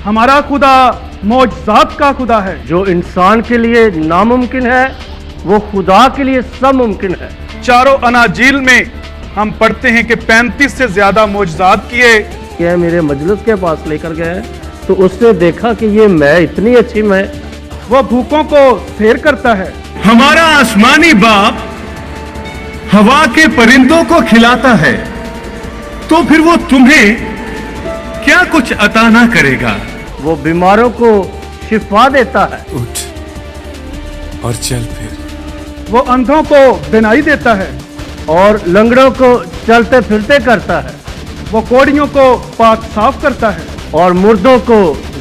हमारा खुदा मौजज़ात का खुदा है। जो इंसान के लिए नामुमकिन है वो खुदा के लिए सब मुमकिन है। चारों अनाजील में हम पढ़ते हैं कि 35 से ज्यादा मौजज़ात किए। क्या मेरे मजलिस के पास लेकर गए तो उसने देखा कि ये मैं इतनी अच्छी मैं। वो भूखों को सैर करता है। हमारा आसमानी बाप हवा के परिंदों को खिलाता है, तो फिर वो तुम्हें क्या कुछ अता ना करेगा। वो बीमारों को शिफा देता है। उठ और चल फिर। वो अंधों को बिनाई देता है और लंगड़ों को चलते फिरते करता है। वो कोड़ियों को पाक साफ करता है और मुर्दों को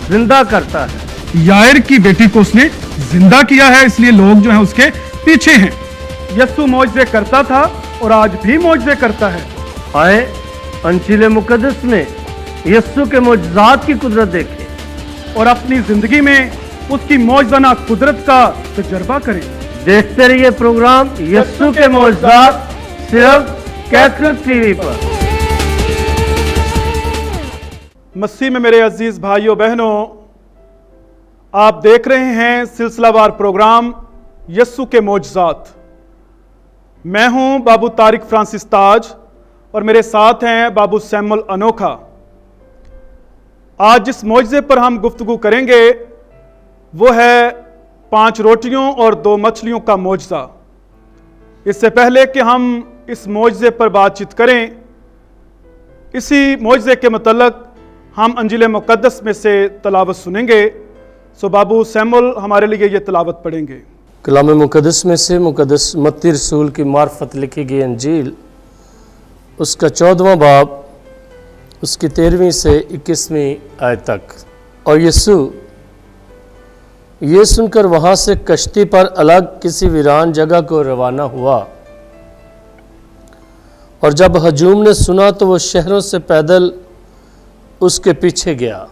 जिंदा करता है। यायर की बेटी को उसने जिंदा किया है, इसलिए लोग जो हैं उसके पीछे हैं। यस्सु मौजज़े करता था और आज भी मौजज़े करता है। आए अंजील मुकद्दस में यस्सु के मौजज़ात की कुदरत देखें और अपनी जिंदगी में उसकी मौजज़ाना कुदरत का तजर्बा करें। देखते रहिए प्रोग्राम यस्सु के मौजज़ात सिर्फ कैथलिक टीवी पर। मसीह में मेरे अजीज भाइयों बहनों, आप देख रहे हैं सिलसिलावार प्रोग्राम यस्सु के मौजज़ात। मैं हूं बाबू तारिक फ्रांसिस ताज और मेरे साथ हैं बाबू सैमुअल अनोखा। आज जिस मौजज़े पर हम गुफ्तगू करेंगे वो है 5 रोटियों और 2 मछलियों का मौजज़ा। इससे पहले कि हम इस मौजज़े पर बातचीत करें, इसी मौजज़े के मुतल्लिक़ हम अंजील मुक़द्दस में से तलावत सुनेंगे। सो बाबू सैमुअल हमारे लिए ये तलावत पढ़ेंगे। कलाम मुक़द्दस में से मुक़द्दस मत्ती रसूल की मार्फत लिखी गई अंजील, उसका 14वां बाब, उसकी 13वीं से 21वीं आयत तक। और यीशु ये सुनकर वहाँ से कश्ती पर अलग किसी वीरान जगह को रवाना हुआ। और जब हजूम ने सुना तो वो शहरों से पैदल उसके पीछे गया।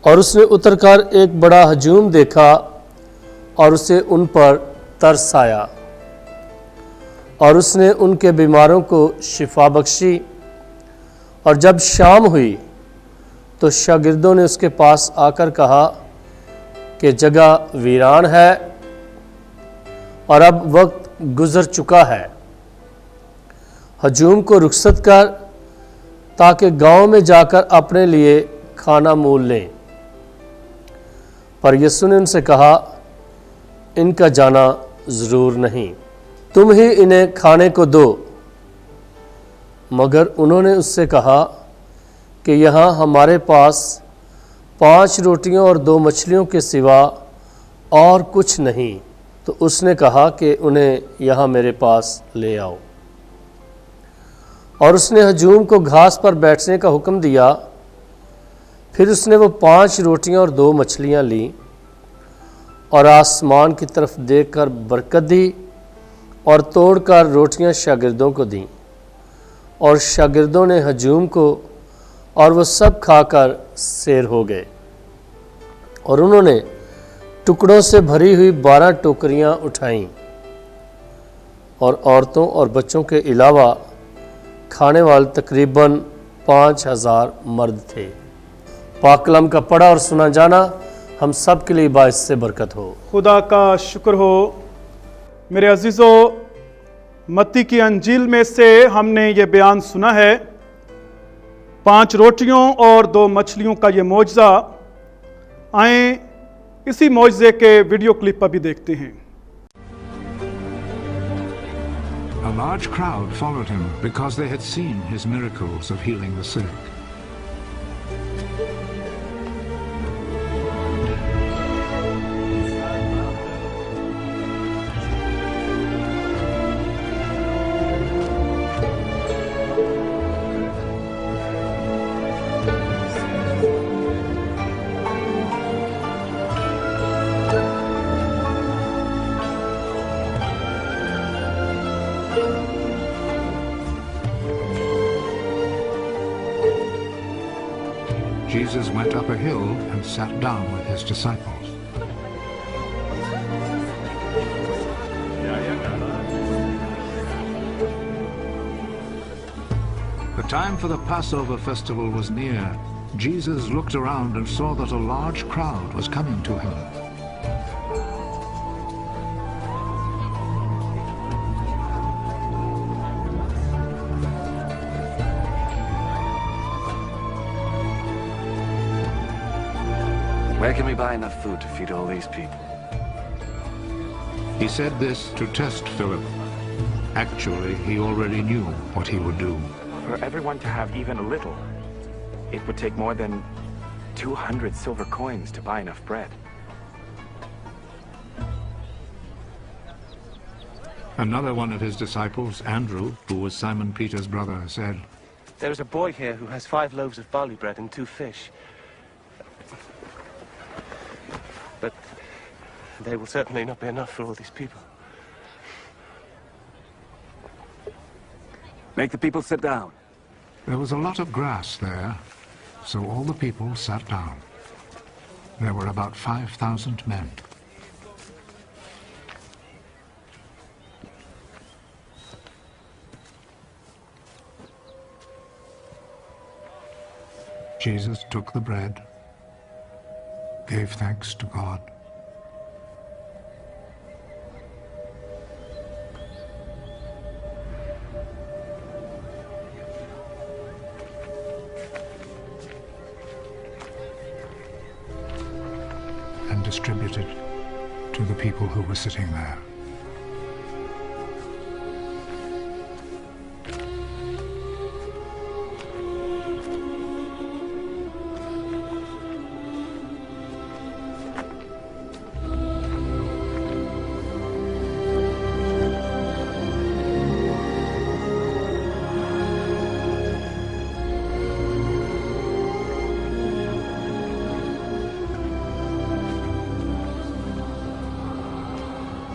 और उसने उतरकर एक बड़ा हजूम देखा और उसे उन पर तरस आया और उसने उनके बीमारों को शिफा बख्शी। और जब शाम हुई तो शागिर्दों ने उसके पास आकर कहा कि जगह वीरान है और अब वक्त गुजर चुका है, हजूम को रुखसत कर ताकि गांव में जाकर अपने लिए खाना मोल लें। पर यीशु ने उनसे कहा, इनका जाना ज़रूर नहीं, तुम ही इन्हें खाने को दो। मगर उन्होंने उससे कहा कि यहाँ हमारे पास 5 रोटियों और 2 मछलियों के सिवा और कुछ नहीं। तो उसने कहा कि उन्हें यहाँ मेरे पास ले आओ। और उसने हजूम को घास पर बैठने का हुक्म दिया। फिर उसने वो 5 रोटियां और 2 मछलियां ली और आसमान की तरफ देखकर बरकत दी और तोड़कर रोटियां शागिर्दों को दी। और शागिर्दों ने हजूम को, और वो सब खाकर सैर हो गए। और उन्होंने टुकड़ों से भरी हुई 12 टोकरियां उठाईं और औरतों और बच्चों के अलावा खाने वाले तकरीबन 5000 मर्द थे। पाक कलाम का पढ़ा और सुना जाना हम सब के लिए बाइस से बरकत हो। खुदा का शुक्र हो। मेरे अजीज़ों, मत्ती की अंजील में से हमने ये बयान सुना है 5 रोटियों और 2 मछलियों का ये मौजज़ा। आए इसी मौजज़े के वीडियो क्लिप पर भी देखते हैं। A large crowd followed him because they had seen his miracles of healing the sick. Jesus went up a hill and sat down with his disciples. The time for the Passover festival was near, Jesus looked around and saw that a large crowd was coming to him. Where can we buy enough food to feed all these people? He said this to test Philip. Actually, he already knew what he would do. For everyone to have even a little, it would take more than 200 silver coins to buy enough bread. Another one of his disciples, Andrew, who was Simon Peter's brother, said, There is a boy here who has 5 loaves of barley bread and 2 fish. But they will certainly not be enough for all these people. Make the people sit down. There was a lot of grass there, so all the people sat down. There were about 5,000 men. Jesus took the bread, gave thanks to God, and distributed to the people who were sitting there.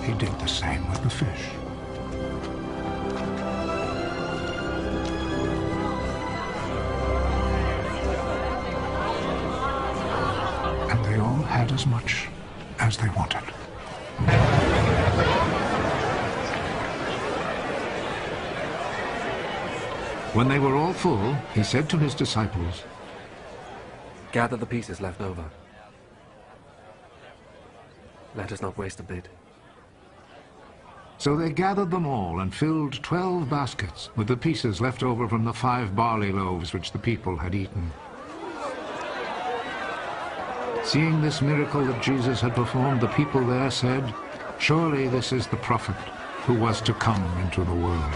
He did the same with the fish. And they all had as much as they wanted. When they were all full, he said to his disciples, Gather the pieces left over. Let us not waste a bit. So they gathered them all and filled 12 baskets with the pieces left over from the 5 barley loaves which the people had eaten. Seeing this miracle that Jesus had performed, the people there said, Surely this is the prophet who was to come into the world.